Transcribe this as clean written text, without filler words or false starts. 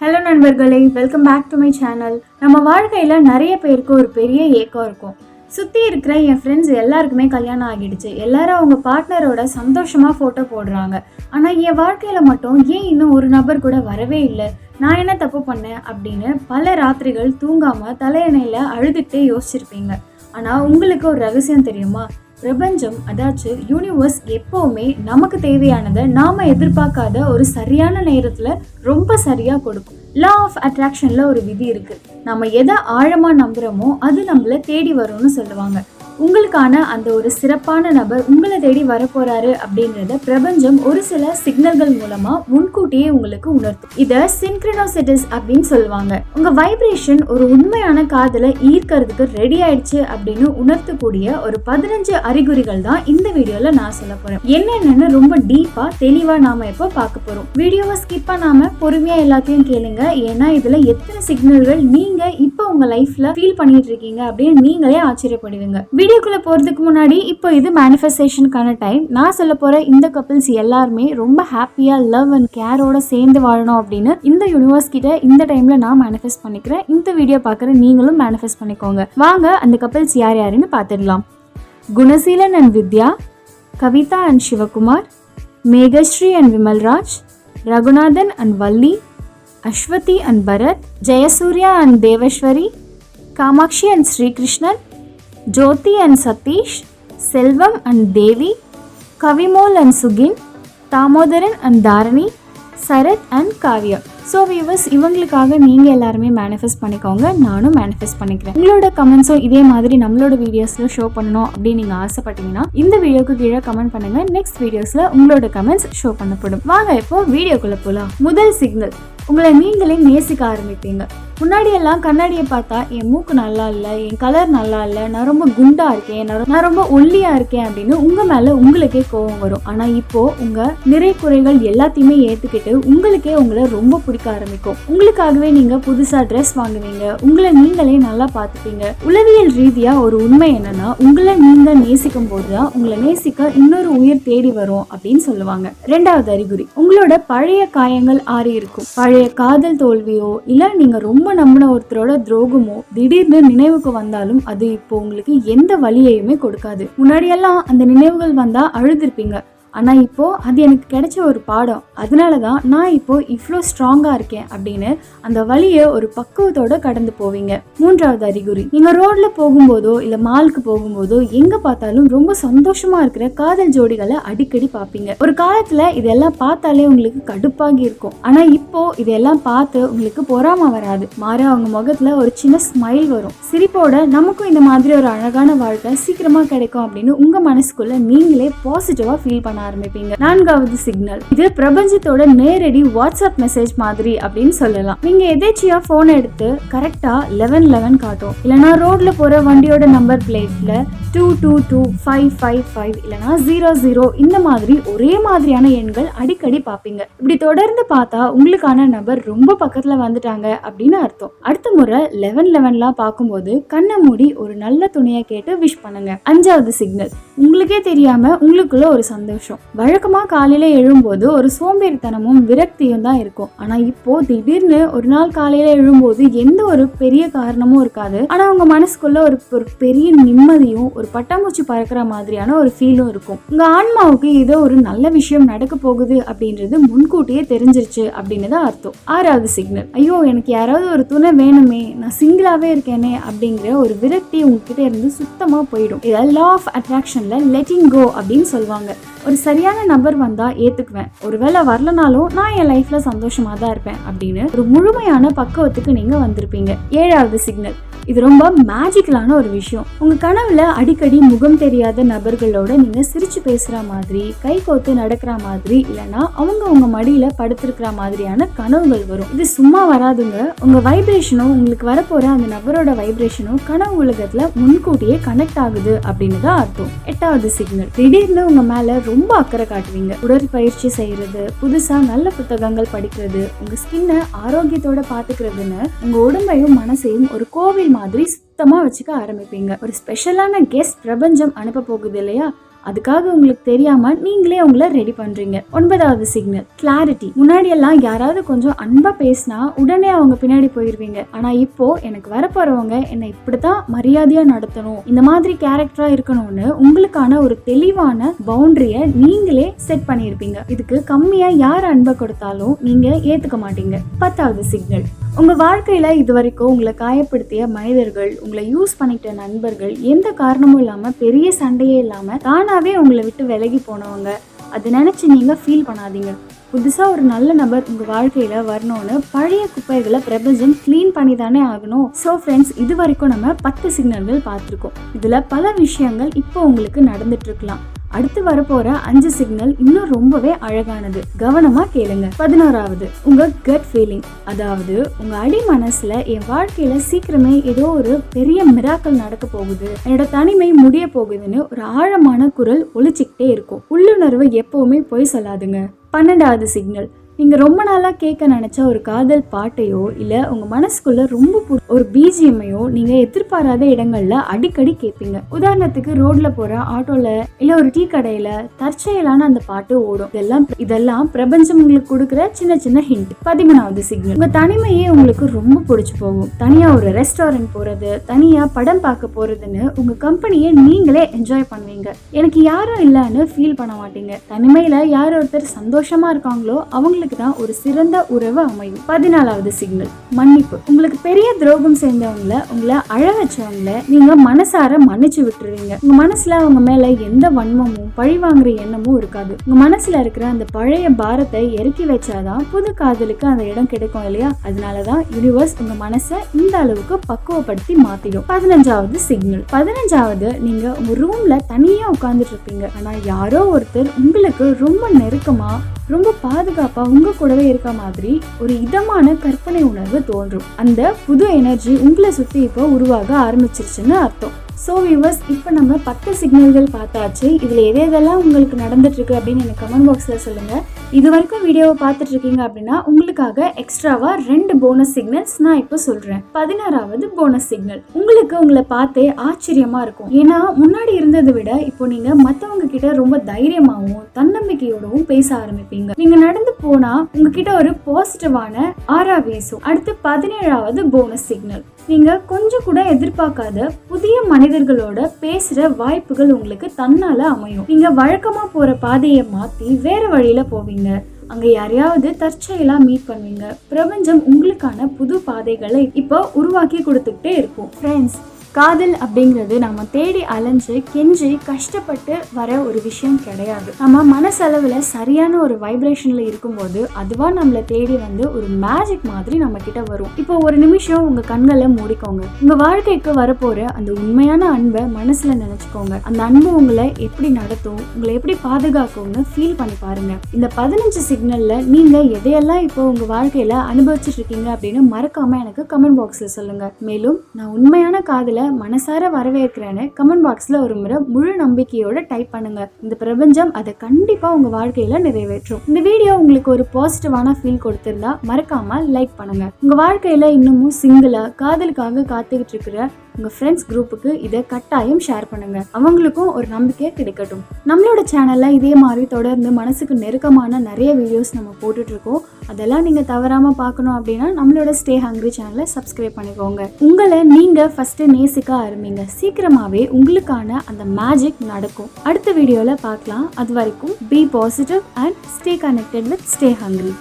Hello நண்பர்களே, welcome back to my channel. நம்ம வாழ்க்கையில் நிறைய பேருக்கு ஒரு பெரிய ஏக்கம் இருக்கும். சுற்றி இருக்கிற என் ஃப்ரெண்ட்ஸ் எல்லாருக்குமே கல்யாணம் ஆகிடுச்சு, எல்லாரும் அவங்க பார்ட்னரோட சந்தோஷமாக ஃபோட்டோ போடுறாங்க. ஆனால் என் வாழ்க்கையில் மட்டும் ஏன் இன்னும் ஒரு நபர் கூட வரவே இல்லை, நான் என்ன தப்பு பண்ணேன் அப்படின்னு பல ராத்திரிகள் தூங்காமல் தலையணையில் அழுதுகிட்டே யோசிச்சிருப்பீங்க. ஆனால் உங்களுக்கு ஒரு ரகசியம் தெரியுமா? பிரபஞ்சம், அதாச்சும் யூனிவர்ஸ் எப்போவுமே நமக்கு தேவையானதை நாம் எதிர்பார்க்காத ஒரு சரியான நேரத்தில் ரொம்ப சரியாக கொடுக்கும். லா ஆஃப் அட்ராக்ஷனில் ஒரு விதி இருக்குது. நம்ம எதை ஆழமாக நம்புகிறோமோ அது நம்மளை தேடி வரும்னு சொல்லுவாங்க. உங்களுக்கான அந்த ஒரு சிறப்பான நபர் உங்களை தேடி வரப்போறாரு அப்படின்றத பிரபஞ்சம் ஒரு சில சிக்னல்கள் மூலமா முன்கூட்டியே உங்களுக்கு உணர்த்தும். இதை சின்க்ரோனிசிட்டிஸ் அப்படின்னு சொல்லுவாங்க. உங்க வைப்ரேஷன் ஒரு உண்மையான காதலை ஈர்க்கிறதுக்கு ரெடி ஆயிடுச்சு அப்படின்னு உணர்த்தக்கூடிய ஒரு 15 அறிகுறிகள் தான் இந்த வீடியோல நான் சொல்ல போறேன். என்னென்னு ரொம்ப டீப்பா தெளிவா நாம இப்போ பார்க்க போறோம். வீடியோவை ஸ்கிப் பண்ணாம பொறுமையா எல்லாத்தையும் கேளுங்க. ஏன்னா இதுல எத்தனை சிக்னல்கள் நீங்க இப்போ உங்க லைஃப்ல ஃபீல் பண்ணிட்டு இருக்கீங்க அப்படின்னு நீங்களே ஆச்சரியப்படுவீங்க. வீடியோக்குள்ள போறதுக்கு முன்னாடி இப்போ இது மேனிஃபெஸ்டேஷனுக்கான டைம். நான் சொல்ல போற இந்த கப்பிள்ஸ் எல்லாருமே ரொம்ப ஹாப்பியா லவ் அண்ட் கேரோட சேர்ந்து வாழணும் அப்படின்னு இந்த யூனிவர்ஸ் கிட்ட இந்த டைம்ல நான் மேனிஃபெஸ்ட் பண்ணிக்கிறேன். இந்த வீடியோ பார்க்குற நீங்களும் மேனிஃபெஸ்ட் பண்ணிக்கோங்க. வாங்க அந்த கப்பிள்ஸ் யார் யாருன்னு பார்த்துடலாம். Gunaseelan and Vidya, Kavitha and Sivakumar, Meghashree and Vimalraj, Raghunathan and Valli, Aswathi and Bharath, Jayasurya and Deveswari, Kamatchi and Srikrishnan, Jothi and Sathish, Selvam and Devi, Kavimol and Sugin, Damodaran and Dharani, Sarath and Kavya. So viewers, இவங்களுக்காக நீங்கள் எல்லாருமே மேனிஃபெஸ்ட் பண்ணிக்கோங்க. நானும் மேனிஃபெஸ்ட் பண்ணிக்கிறேன். உங்களோட கமெண்ட்ஸும் இதே மாதிரி நம்மளோட வீடியோஸில் ஷோ பண்ணணும் அப்படின்னு நீங்கள் ஆசைப்பட்டீங்கன்னா இந்த வீடியோக்கு கீழே கமெண்ட் பண்ணுங்கள். நெக்ஸ்ட் வீடியோஸில் உங்களோட கமெண்ட்ஸ் ஷோ பண்ணப்படும். வாங்க இப்போ வீடியோக்குள்ளே போகலாம். முதல் சிக்னல், உங்களை நீங்களே நேசிக்க ஆரம்பிப்பீங்க. முன்னாடி எல்லாம் கண்ணாடியை பார்த்தா என் மூக்கு நல்லா இல்லை, என் கலர் நல்லா இல்லை, நான் ரொம்ப குண்டா இருக்கேன், நான் ரொம்ப ஒல்லியா இருக்கேன் அப்படின்னு உங்க மேல உங்களுக்கே கோபம் வரும். ஆனா இப்போ உங்க நிறை குறைகள் எல்லாத்தையுமே ஏத்துக்கிட்டு உங்களுக்கே உங்களை ரொம்ப பிடிக்க ஆரம்பிக்கும். உங்களுக்காகவே நீங்க புதுசா ட்ரெஸ் வாங்குவீங்க, உங்களை நீங்களே நல்லா பார்த்துப்பீங்க. உளவியல் ரீதியா ஒரு உண்மை என்னன்னா, உங்களை நீங்க நேசிக்கும் போதுதான் உங்களை நேசிக்க இன்னொரு உயிர் தேடி வரும் அப்படின்னு சொல்லுவாங்க. ரெண்டாவது அறிகுறி, உங்களோட பழைய காயங்கள் ஆறி இருக்கும். பழைய காதல் தோல்வியோ இல்ல நீங்க ரொம்ப நம்பின ஒருத்தரோட துரோகமோ திடீர்னு நினைவுக்கு வந்தாலும் அது இப்போ உங்களுக்கு எந்த வலியையுமே கொடுக்காது. முன்னாடியெல்லாம் அந்த நினைவுகள் வந்தா அழுதுருப்பீங்க. ஆனால் இப்போ அது எனக்கு கிடைச்ச ஒரு பாடம், அதனால தான் நான் இப்போ இவ்வளோ ஸ்ட்ராங்காக இருக்கேன் அப்படின்னு அந்த வழியை ஒரு பக்குவத்தோட கடந்து போவீங்க. மூன்றாவது அறிகுறி, நீங்கள் ரோட்ல போகும்போதோ இல்லை மாலுக்கு போகும்போதோ எங்கே பார்த்தாலும் ரொம்ப சந்தோஷமா இருக்கிற காதல் ஜோடிகளை அடிக்கடி பார்ப்பீங்க. ஒரு காலத்தில் இதெல்லாம் பார்த்தாலே உங்களுக்கு கடுப்பாகி இருக்கும். ஆனால் இப்போ இதெல்லாம் பார்த்து உங்களுக்கு பொறாம வராது, மாற அவங்க முகத்துல ஒரு சின்ன ஸ்மைல் வரும். சிரிப்போட நமக்கும் இந்த மாதிரி ஒரு அழகான வாழ்க்கை சீக்கிரமா கிடைக்கும் அப்படின்னு உங்க மனசுக்குள்ள நீங்களே பாசிட்டிவா ஃபீல் பண்ண ஆரம்பிப்பீங்க. நான்காவது சிக்னல், இது பிரபஞ்சத்தோட நேரடி வாட்ஸ்அப் மெசேஜ் மாதிரி அப்படின்னு சொல்லலாம். நீங்க எதேச்சியா போன் எடுத்து கரெக்டா 1111 காட்டும், இல்லனா ரோட்ல போற வண்டியோட நம்பர் பிளேட்ல 222555 இல்லனா 00 இந்த மாதிரி ஒரே மாதிரியான எண்கள் அடிக்கடி பாப்பீங்க. இப்படி தொடர்ந்து பார்த்தா உங்களுக்கான நபர் ரொம்ப பக்கத்துல வந்துட்டாங்க அப்படின்னு அர்த்தம். அடுத்த முறை 1111 பார்க்கும்போது கண்ணை மூடி ஒரு நல்ல துணியை கேட்டு விஷ் பண்ணுங்க. அஞ்சாவது சிக்னல், உங்களுக்கே தெரியாம உங்களுக்குள்ள ஒரு சந்தோஷம். வழக்கமா காலையில எழும்போது ஒரு சோம்பேறித்தனமும் விரக்தியும் தான் இருக்கும். ஆனா இப்போ திடீர்னு ஒரு நாள் காலையில எழும்போது எந்த ஒரு பெரிய காரணமும் இருக்காது. ஆனா உங்க மனசுக்குள்ள ஒரு பெரிய நிம்மதியும் ஒரு பட்டாம்பூச்சி பறக்கிற மாதிரியான ஒரு ஃபீலும் இருக்கும். உங்க ஆன்மாவுக்கு ஏதோ ஒரு நல்ல விஷயம் நடக்க போகுது அப்படின்றது முன்கூட்டியே தெரிஞ்சிருச்சு அப்படின்னு தான் அர்த்தம். ஆறாவது சிக்னல், ஐயோ எனக்கு யாராவது ஒரு துணை வேணுமே, நான் சிங்கிளாவே இருக்கேனே அப்படிங்கிற ஒரு விரக்தி உங்ககிட்ட இருந்து சுத்தமா போயிடும். இதை லா ஆஃப் அட்ராக்ஷன்ல லெட்டிங் கோ அப்படின்னு சொல்லுவாங்க. ஒரு சரியான நபர் வந்தா ஏத்துக்குவேன், ஒருவேளை வரலனாலும் நான் என் லைஃப்ல சந்தோஷமா தான் இருப்பேன் அப்படின்னு ஒரு முழுமையான பக்குவத்துக்கு நீங்க வந்திருப்பீங்க. ஏழாவது சிக்னல், இது ரொம்ப மேஜிக்கலான ஒரு விஷயம். உங்க கனவுல அடிக்கடி முகம் தெரியாத நபர்களோட நீங்க சிரிச்சு பேசுற மாதிரி, கை கோத்து நடக்கிற மாதிரி, இல்லைன்னா அவங்க உங்க மடியில படுத்திருக்கிற மாதிரியான கனவுகள் வரும். இது சும்மா வராதுங்க. உங்க வைப்ரேஷனும் உங்களுக்கு வரப்போற அந்த நபரோட வைப்ரேஷனும் கனவு உலகத்துல முன்கூட்டியே கனெக்ட் ஆகுது அப்படின்னு தான் அர்த்தம். எட்டாவது சிக்னல், திடீர்னு உங்க மேல ரொம்ப அக்கறை காட்டுவீங்க. உடற்பயிற்சி செய்யறது, புதுசா நல்ல புத்தகங்கள் படிக்கிறது, உங்க ஸ்கின்னை ஆரோக்கியத்தோட பாத்துக்கிறதுன்னு உங்க உடம்பையும் மனசையும் ஒரு கோவில் மாதிரி சுத்தமா வச்சுக்க ஆரம்பிப்பீங்க. ஒரு ஸ்பெஷலான கெஸ்ட் பிரபஞ்சம் அனுப்ப போகுது இல்லையா, அதுக்காக உங்களுக்கு தெரியாம நீங்களே உங்களை ரெடி பண்றீங்க. 9வது சிக்னல் கிளாரிட்டி. முன்னாடி எல்லாம் யாராவது கொஞ்சம் அன்பா பேசினா உடனே அவங்க பின்னாடி போயிருவீங்க. ஆனா இப்போ எனக்கு வரப்போறவங்க என்னை இப்படித்தான் மரியாதையா நடத்தணும், இந்த மாதிரி கேரக்டரா இருக்கணும்னு உங்களுக்கான ஒரு தெளிவான பவுண்டரிய நீங்களே செட் பண்ணியிருப்பீங்க. இதுக்கு கம்மியா யார் அன்பை கொடுத்தாலும் நீங்க ஏத்துக்க மாட்டீங்க. 10வது சிக்னல் உங்க வாழ்க்கையில இது வரைக்கும் உங்களை காயப்படுத்திய மனிதர்கள், உங்களை யூஸ் பண்ணிட்ட நண்பர்கள், எந்த காரணமும் இல்லாம பெரிய சண்டையே இல்லாம தானாவே உங்களை விட்டு விலகி போனவங்க, அதை நினைச்சு நீங்க ஃபீல் பண்ணாதீங்க. புதுசா ஒரு நல்ல நபர் உங்க வாழ்க்கையில வரணும்னு பழைய குப்பைகளை பிரபஞ்சம் கிளீன் பண்ணி தானே ஆகணும். ஸோ ஃப்ரெண்ட்ஸ், இது வரைக்கும் நம்ம 10 சிக்னல்கள் பார்த்துருக்கோம். இதுல பல விஷயங்கள் இப்போ உங்களுக்கு நடந்துட்டு இருக்கலாம். அடுத்து வரப்போற 5 சிக்னல் இன்னும் ரொம்பவே அழகானது. கவனமா கேளுங்க. 11வது உங்க கட் ஃபீலிங். அதாவது உங்க அடி மனசுல என் வாழ்க்கையில சீக்கிரமே ஏதோ ஒரு பெரிய மிராக்கல் நடக்க போகுது, என்னோட தனிமை முடிய போகுதுன்னு ஒரு ஆழமான குரல் ஒலிச்சுக்கிட்டே இருக்கும். உள்ளுணர்வு எப்பவுமே போய் சொல்லாதுங்க. 12வது சிக்னல் நீங்க ரொம்ப நாளா கேட்க நினைச்ச ஒரு காதல் பாட்டையோ இல்ல உங்க மனசுக்குள்ள ரொம்ப ஒரு பிஜிஎம்மையோ நீங்க எதிர்பாராத இடங்கள்ல அடிக்கடி கேட்பீங்க. உதாரணத்துக்கு ரோட்ல போற ஆட்டோல இல்ல ஒரு டீ கடையில தற்செயலான அந்த பாட்டு ஓடும். இதெல்லாம் பிரபஞ்சம் உங்களுக்கு கொடுக்குற சின்ன சின்ன ஹிண்ட். 13வது சிக்னல் உங்க தனிமையே உங்களுக்கு ரொம்ப பிடிச்சு போகும். தனியா ஒரு ரெஸ்டாரண்ட் போறது, தனியா படம் பார்க்க போறதுன்னு உங்க கம்பெனியை நீங்களே என்ஜாய் பண்ணுவீங்க. எனக்கு யாரும் இல்லைன்னு ஃபீல் பண்ண மாட்டீங்க. தனிமையில யார் ஒருத்தர் சந்தோஷமா இருக்காங்களோ அவங்களுக்கு தான் ஒரு சிறந்த உறவு அமையும். 14வது சிக்னல் மன்னிப்பு. உங்களுக்கு பெரிய துரோகம் செய்தவங்கள, உங்களை அழ வச்சவங்கள நீங்க மனசார மன்னிச்சு விட்டுருவீங்க. உங்க மனசுல அவங்க மேல எந்த வன்மமும் பழி வாங்குற எண்ணமும் இருக்காது. உங்க மனசுல இருக்கிற அந்த பழைய பாரத்தை இறக்கி வச்சாதான் புது காதலுக்கு அந்த இடம் கிடைக்கும் இல்லையா? அதனாலதான் யூனிவர்ஸ் உங்க மனசை இந்த அளவுக்கு பக்குவப்படுத்தி மாத்திடும். 15வது சிக்னல் 15வது நீங்க உங்க ரூம்ல தனியா உட்கார்ந்துட்டு இருப்பீங்க. ஆனா யாரோ ஒருத்தர் உங்களுக்கு ரொம்ப நெருக்கமா, ரொம்ப பாதுகாப்பா உங்க கூடவே இருக்க மாதிரி ஒரு இதமான கற்பனை உணர்வு தோன்றும். அந்த புது எனர்ஜி உங்களை சுத்தி இப்போ உருவாக ஆரம்பிச்சிருச்சுன்னு அர்த்தம். ஸோ வியூவர்ஸ், இப்போ நம்ம 10 சிக்னல்கள் பார்த்தாச்சு. இதில் எதெல்லாம் உங்களுக்கு நடந்துட்டு இருக்கு அப்படின்னு எனக்கு கமெண்ட் பாக்ஸில் சொல்லுங்கள். இது வரைக்கும் வீடியோவை பார்த்துட்டு இருக்கீங்க அப்படின்னா உங்களுக்காக எக்ஸ்ட்ராவா 2 போனஸ் சிக்னல்ஸ் நான் இப்போ சொல்கிறேன். 16வது போனஸ் சிக்னல் உங்களுக்கு உங்களை பார்த்தே ஆச்சரியமா இருக்கும். ஏன்னா முன்னாடி இருந்ததை விட இப்போ நீங்கள் மற்றவங்க கிட்ட ரொம்ப தைரியமாகவும் தன்னம்பிக்கையோடவும் பேச ஆரம்பிப்பீங்க. நீங்கள் நடந்து போனா உங்ககிட்ட ஒரு பாசிட்டிவான ஆரா வீசும். அடுத்து 17வது போனஸ் சிக்னல் நீங்க கொஞ்சம் கூட எதிர்பார்க்காத புதிய மனிதர்களோட பேசுற வாய்ப்புகள் உங்களுக்கு தன்னால அமையும். நீங்க வழக்கமா போற பாதையை மாத்தி வேற வழியில போவீங்க. அங்க யாரையாவது தற்செயலா மீட் பண்ணுவீங்க. பிரபஞ்சம் உங்களுக்கான புது பாதைகளை இப்போ உருவாக்கி கொடுத்துக்கிட்டே இருக்கும். ஃப்ரெண்ட்ஸ், காதல் அப்படிங்கிறது நம்ம தேடி அலைஞ்சு கெஞ்சி கஷ்டப்பட்டு வர ஒரு விஷயம் கிடையாது. நம்ம மனசளவில் சரியான ஒரு வைப்ரேஷன்ல இருக்கும்போது அதுவா நம்மளை தேடி வந்து ஒரு மேஜிக் மாதிரி நம்ம கிட்ட வரும். இப்போ ஒரு நிமிஷம் உங்க கண்களை மூடிக்கோங்க. உங்க வாழ்க்கைக்கு வரப்போற அந்த உண்மையான அன்பை மனசுல நினைச்சுக்கோங்க. அந்த அன்பு உங்களை எப்படி நடத்தும், உங்களை எப்படி பாதுகாக்கும்னு ஃபீல் பண்ணி பாருங்க. இந்த 15 சிக்னல்ல நீங்க எதையெல்லாம் இப்போ உங்க வாழ்க்கையில அனுபவிச்சுட்டு இருக்கீங்க அப்படின்னு மறக்காம எனக்கு கமெண்ட் பாக்ஸ்ல சொல்லுங்க. மேலும் நான் உண்மையான காதல மனசார வரவேற்கிறேன்னு கமெண்ட் பாக்ஸ்ல ஒரு முறை முழு நம்பிக்கையோட டைப் பண்ணுங்க. இந்த பிரபஞ்சம் அதை கண்டிப்பா உங்க வாழ்க்கையில நிறைவேற்றும். இந்த வீடியோ உங்களுக்கு ஒரு பாசிட்டிவான ஃபீல் கொடுத்திருந்தா மறக்காம லைக் பண்ணுங்க. உங்க வாழ்க்கையில இன்னமும் சிங்கிளா காதலுக்காக காத்துக்கிட்டு இருக்கிற உங்க ஃப்ரெண்ட்ஸ் குரூப்புக்கு இதை கட்டாயம் ஷேர் பண்ணுங்க. அவங்களுக்கும் ஒரு நம்பிக்கை கிடைக்கட்டும். நம்மளோட சேனல்ல இதே மாதிரி தொடர்ந்து மனசுக்கு நெருக்கமான நிறைய வீடியோஸ் நம்ம போட்டுட்டு இருக்கோம். அதெல்லாம் நீங்க தவறாம பார்க்கணும் அப்படின்னா நம்மளோட ஸ்டே ஹங்கிரி சேனலை சப்ஸ்கிரைப் பண்ணிக்கோங்க. உங்களை நீங்க ஃபர்ஸ்ட் நேசிக்க ஆரம்பிங்க. சீக்கிரமாவே உங்களுக்கான அந்த மேஜிக் நடக்கும். அடுத்த வீடியோல பார்க்கலாம். அது வரைக்கும் be positive and stay connected with stay hungry.